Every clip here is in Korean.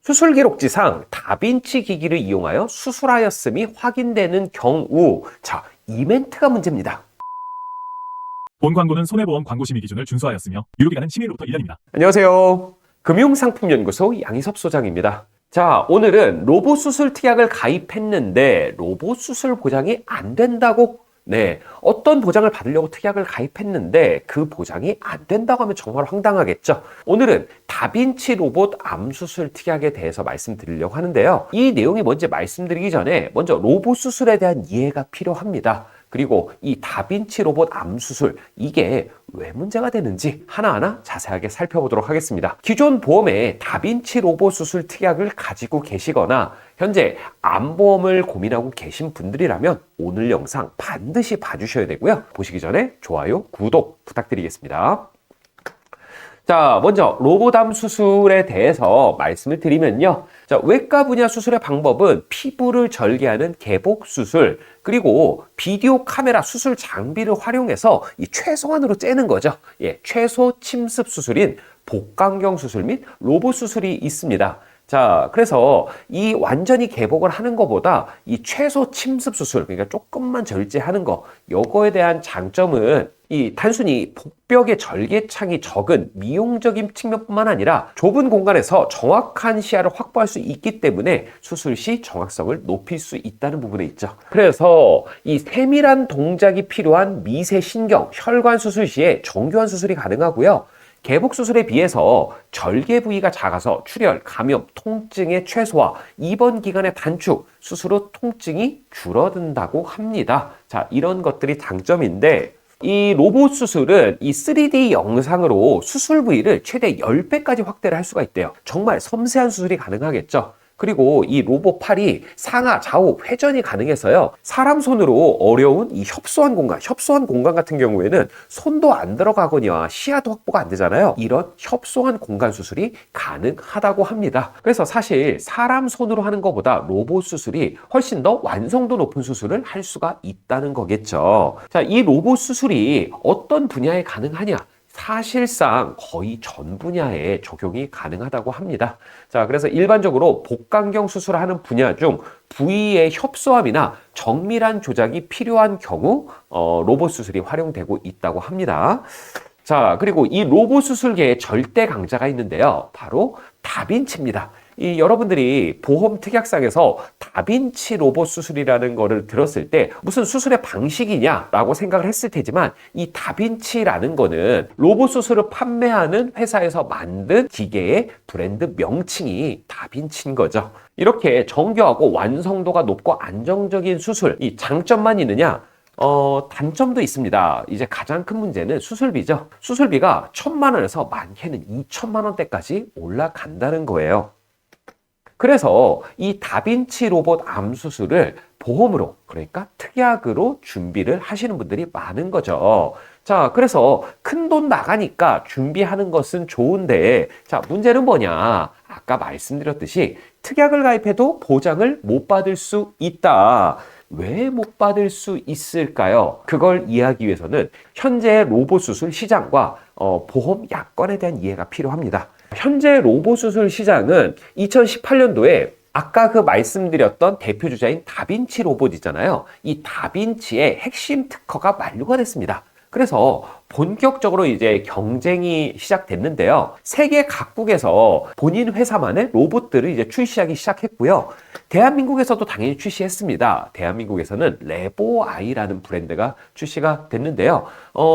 수술 기록지상 다빈치 기기를 이용하여 수술하였음이 확인되는 경우, 자, 이 멘트가 문제입니다. 본 광고는 손해보험 광고심의 기준을 준수하였으며 유효기간은 10일부터 1년입니다. 안녕하세요. 금융상품연구소 양희섭 소장입니다. 자, 오늘은 로봇 수술 특약을 가입했는데 로봇 수술 보장이 안 된다고, 어떤 보장을 받으려고 특약을 가입했는데 그 보장이 안 된다고 하면 정말 황당하겠죠. 오늘은 다빈치 로봇 암 수술 특약에 대해서 말씀드리려고 하는데요. 이 내용이 뭔지 말씀드리기 전에 먼저 로봇 수술에 대한 이해가 필요합니다. 그리고 이 다빈치 로봇 암 수술, 이게 왜 문제가 되는지 하나하나 자세하게 살펴보도록 하겠습니다. 기존 보험에 다빈치 로봇 수술 특약을 가지고 계시거나 현재 암보험을 고민하고 계신 분들이라면 오늘 영상 반드시 봐주셔야 되고요. 보시기 전에 좋아요, 구독 부탁드리겠습니다. 자, 먼저 로봇암 수술에 대해서 말씀을 드리면요. 자, 외과 분야 수술의 방법은 피부를 절개하는 개복 수술, 그리고 비디오 카메라 수술 장비를 활용해서 이 최소한으로 째는 거죠. 최소 침습 수술인 복강경 수술 및 로봇 수술이 있습니다. 자, 그래서 이 완전히 개복을 하는 것보다 이 최소 침습 수술, 그러니까 조금만 절제하는 거, 요거에 대한 장점은 이 단순히 복벽의 절개창이 적은 미용적인 측면뿐만 아니라 좁은 공간에서 정확한 시야를 확보할 수 있기 때문에 수술 시 정확성을 높일 수 있다는 부분에 있죠. 그래서 이 세밀한 동작이 필요한 미세 신경, 혈관 수술 시에 정교한 수술이 가능하고요. 개복 수술에 비해서 절개 부위가 작아서 출혈, 감염, 통증의 최소화, 입원 기간의 단축, 수술 후 통증이 줄어든다고 합니다. 자, 이런 것들이 장점인데 이 로봇 수술은 이 3D 영상으로 수술 부위를 최대 10배까지 확대를 할 수가 있대요. 정말 섬세한 수술이 가능하겠죠. 그리고 이 로봇 팔이 상하, 좌우 회전이 가능해서요. 사람 손으로 어려운 이 협소한 공간 같은 경우에는 손도 안 들어가거나 시야도 확보가 안 되잖아요. 이런 협소한 공간 수술이 가능하다고 합니다. 그래서 사실 사람 손으로 하는 것보다 로봇 수술이 훨씬 더 완성도 높은 수술을 할 수가 있다는 거겠죠. 자, 이 로봇 수술이 어떤 분야에 가능하냐? 사실상 거의 전 분야에 적용이 가능하다고 합니다. 자, 그래서 일반적으로 복강경 수술을 하는 분야 중 부위의 협소함이나 정밀한 조작이 필요한 경우 로봇 수술이 활용되고 있다고 합니다. 자, 그리고 이 로봇 수술계의 절대 강자가 있는데요. 바로 다빈치입니다. 이 여러분들이 보험 특약상에서 다빈치 로봇 수술이라는 거를 들었을 때 무슨 수술의 방식이냐라고 생각을 했을 테지만 이 다빈치라는 거는 로봇 수술을 판매하는 회사에서 만든 기계의 브랜드 명칭이 다빈치인 거죠. 이렇게 정교하고 완성도가 높고 안정적인 수술, 이 장점만 있느냐? 단점도 있습니다. 이제 가장 큰 문제는 수술비죠. 수술비가 1,000만 원에서 많게는 2,000만 원대까지 올라간다는 거예요. 그래서 이 다빈치 로봇 암 수술을 보험으로, 그러니까 특약으로 준비를 하시는 분들이 많은 거죠. 자, 그래서 큰 돈 나가니까 준비하는 것은 좋은데, 자, 문제는 뭐냐? 아까 말씀드렸듯이 특약을 가입해도 보장을 못 받을 수 있다. 왜 못 받을 수 있을까요? 그걸 이해하기 위해서는 현재 로봇 수술 시장과 보험 약관에 대한 이해가 필요합니다. 현재 로봇 수술 시장은 2018년도에 아까 그 말씀드렸던 대표 주자인 다빈치 로봇 있잖아요. 이 다빈치의 핵심 특허가 만료가 됐습니다. 그래서 본격적으로 이제 경쟁이 시작됐는데요. 세계 각국에서 본인 회사만의 로봇들을 이제 출시하기 시작했고요. 대한민국에서도 당연히 출시했습니다. 대한민국에서는 레보아이라는 브랜드가 출시가 됐는데요.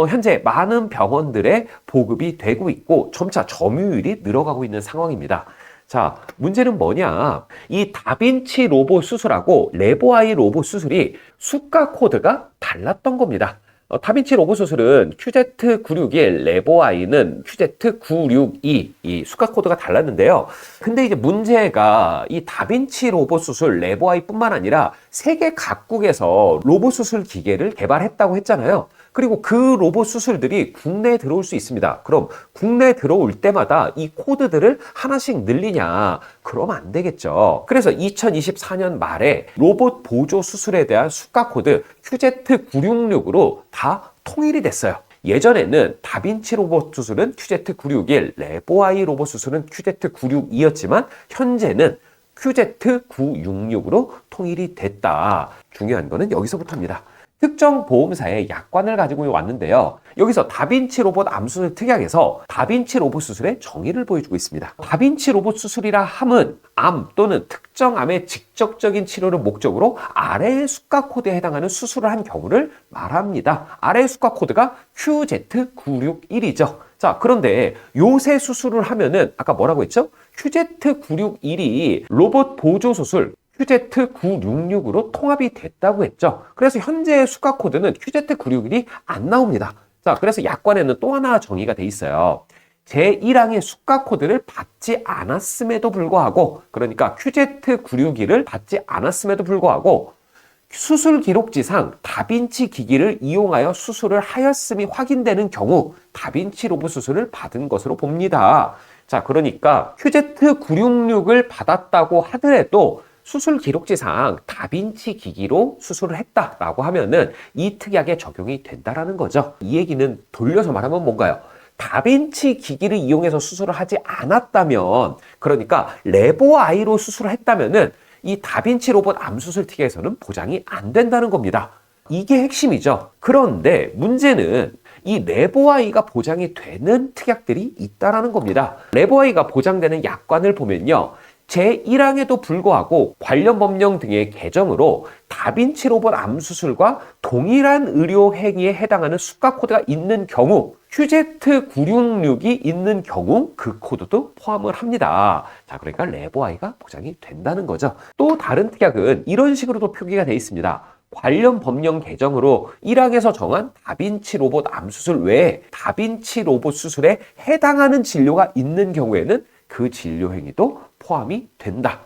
현재 많은 병원들에 보급이 되고 있고 점차 점유율이 늘어가고 있는 상황입니다. 자, 문제는 뭐냐? 이 다빈치 로봇 수술하고 레보아이 로봇 수술이 수가 코드가 달랐던 겁니다. 다빈치 로봇 수술은 QZ961, 레보아이는 QZ962, 이 수가 코드가 달랐는데요. 근데 이제 문제가 이 다빈치 로봇 수술, 레보아이뿐만 아니라 세계 각국에서 로봇 수술 기계를 개발했다고 했잖아요. 그리고 그 로봇 수술들이 국내에 들어올 수 있습니다. 그럼 국내에 들어올 때마다 이 코드들을 하나씩 늘리냐? 그러면 안 되겠죠. 그래서 2024년 말에 로봇 보조 수술에 대한 수가 코드 QZ966으로 다 통일이 됐어요. 예전에는 다빈치 로봇 수술은 QZ961, 레보아이 로봇 수술은 QZ962였지만 현재는 QZ966으로 통일이 됐다. 중요한 거는 여기서부터입니다. 특정 보험사의 약관을 가지고 왔는데요. 여기서 다빈치 로봇 암수술 특약에서 다빈치 로봇 수술의 정의를 보여주고 있습니다. 다빈치 로봇 수술이라 함은 암 또는 특정 암의 직접적인 치료를 목적으로 아래의 수가 코드에 해당하는 수술을 한 경우를 말합니다. 아래의 수가 코드가 QZ961이죠. 자, 그런데 요새 수술을 하면은 아까 뭐라고 했죠? QZ961이 로봇 보조 수술 QZ966으로 통합이 됐다고 했죠. 그래서 현재의 수가 코드는 QZ961이 안 나옵니다. 자, 그래서 약관에는 또 하나 정의가 돼 있어요. 제1항의 수가 코드를 받지 않았음에도 불구하고, 그러니까 QZ961을 받지 않았음에도 불구하고 수술 기록지상 다빈치 기기를 이용하여 수술을 하였음이 확인되는 경우 다빈치 로봇 수술을 받은 것으로 봅니다. 자, 그러니까 QZ966을 받았다고 하더라도 수술 기록지상 다빈치 기기로 수술을 했다라고 하면은 이 특약에 적용이 된다라는 거죠. 이 얘기는 돌려서 말하면 뭔가요? 다빈치 기기를 이용해서 수술을 하지 않았다면, 그러니까 레보아이로 수술을 했다면은 이 다빈치 로봇 암수술 특약에서는 보장이 안 된다는 겁니다. 이게 핵심이죠. 그런데 문제는 이 레보아이가 보장이 되는 특약들이 있다라는 겁니다. 레보아이가 보장되는 약관을 보면요. 제1항에도 불구하고 관련 법령 등의 개정으로 다빈치 로봇 암수술과 동일한 의료 행위에 해당하는 수가 코드가 있는 경우 QZ966이 있는 경우 그 코드도 포함을 합니다. 자, 그러니까 레보아이가 보장이 된다는 거죠. 또 다른 특약은 이런 식으로도 표기가 되어 있습니다. 관련 법령 개정으로 1항에서 정한 다빈치 로봇 암수술 외에 다빈치 로봇 수술에 해당하는 진료가 있는 경우에는 그 진료 행위도 포함이 된다.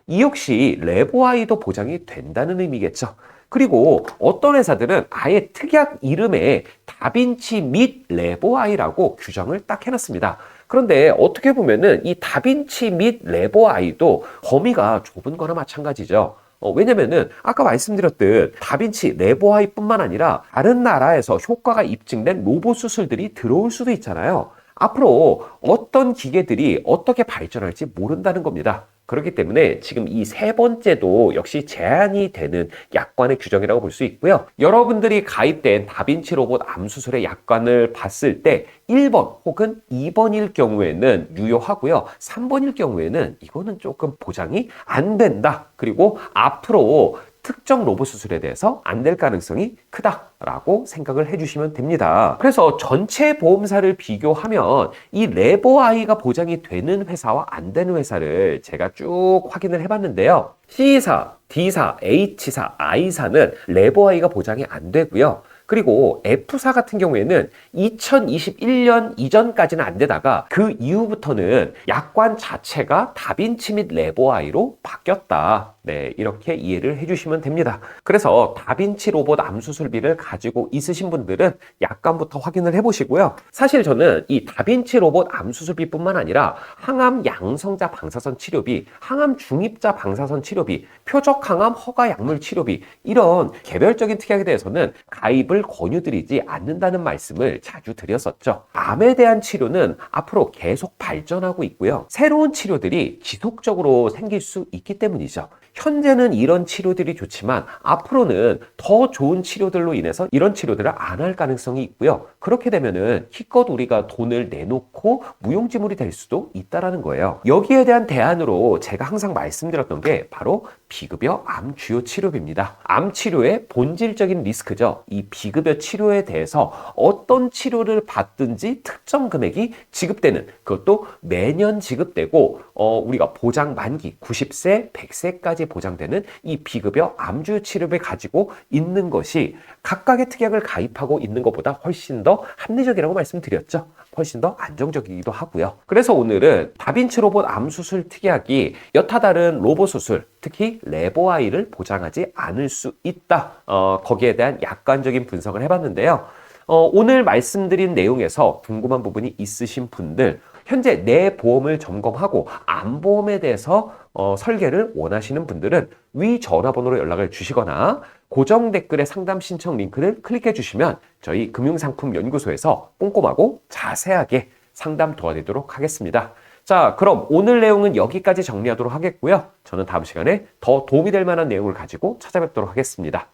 이 역시 레보아이도 보장이 된다는 의미겠죠. 그리고 어떤 회사들은 아예 특약 이름에 다빈치 및 레보아이라고 규정을 딱 해놨습니다. 그런데 어떻게 보면은 이 다빈치 및 레보아이도 범위가 좁은 거나 마찬가지죠. 왜냐면은 아까 말씀드렸듯 다빈치 레보아이뿐만 아니라 다른 나라에서 효과가 입증된 로봇 수술들이 들어올 수도 있잖아요. 앞으로 어떤 기계들이 어떻게 발전할지 모른다는 겁니다. 그렇기 때문에 지금 이 세 번째도 역시 제한이 되는 약관의 규정이라고 볼 수 있고요. 여러분들이 가입된 다빈치 로봇 암수술의 약관을 봤을 때 1번 혹은 2번일 경우에는 유효하고요. 3번일 경우에는 이거는 조금 보장이 안 된다. 그리고 앞으로 특정 로봇 수술에 대해서 안 될 가능성이 크다라고 생각을 해주시면 됩니다. 그래서 전체 보험사를 비교하면 이 레보아이가 보장이 되는 회사와 안 되는 회사를 제가 쭉 확인을 해봤는데요. C사, D사, H사, I사는 레보아이가 보장이 안 되고요. 그리고 F사 같은 경우에는 2021년 이전까지는 안 되다가 그 이후부터는 약관 자체가 다빈치 및 레보아이로 바뀌었다. 네, 이렇게 이해를 해주시면 됩니다. 그래서 다빈치 로봇 암수술비를 가지고 있으신 분들은 약관부터 확인을 해보시고요. 사실 저는 이 다빈치 로봇 암수술비뿐만 아니라 항암 양성자 방사선 치료비, 항암 중입자 방사선 치료비, 표적 항암 허가 약물 치료비 이런 개별적인 특약에 대해서는 가입을 권유드리지 않는다는 말씀을 자주 드렸었죠. 암에 대한 치료는 앞으로 계속 발전하고 있고요. 새로운 치료들이 지속적으로 생길 수 있기 때문이죠. 현재는 이런 치료들이 좋지만 앞으로는 더 좋은 치료들로 인해서 이런 치료들을 안 할 가능성이 있고요. 그렇게 되면은 기껏 우리가 돈을 내놓고 무용지물이 될 수도 있다라는 거예요. 여기에 대한 대안으로 제가 항상 말씀드렸던 게 바로 비급여 암 주요 치료비입니다. 암 치료의 본질적인 리스크죠. 이 비급여 치료에 대해서 어떤 치료를 받든지 특정 금액이 지급되는, 그것도 매년 지급되고 우리가 보장 만기 90세, 100세까지 보장되는 이 비급여 암 주요 치료비를 가지고 있는 것이 각각의 특약을 가입하고 있는 것보다 훨씬 더 합리적이라고 말씀드렸죠. 훨씬 더 안정적이기도 하고요. 그래서 오늘은 다빈치 로봇 암수술 특약이 여타 다른 로봇 수술, 특히 레보아이를 보장하지 않을 수 있다. 거기에 대한 약관적인 분석을 해봤는데요. 오늘 말씀드린 내용에서 궁금한 부분이 있으신 분들 현재 내 보험을 점검하고 암보험에 대해서 설계를 원하시는 분들은 위 전화번호로 연락을 주시거나 고정 댓글에 상담 신청 링크를 클릭해 주시면 저희 금융상품연구소에서 꼼꼼하고 자세하게 상담 도와드리도록 하겠습니다. 자, 그럼 오늘 내용은 여기까지 정리하도록 하겠고요. 저는 다음 시간에 더 도움이 될 만한 내용을 가지고 찾아뵙도록 하겠습니다.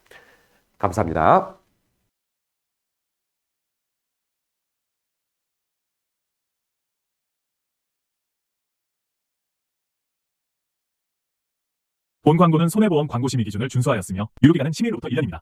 감사합니다. 본 광고는 손해보험 광고 심의 기준을 준수하였으며 유효기간은 10일로부터 1년입니다.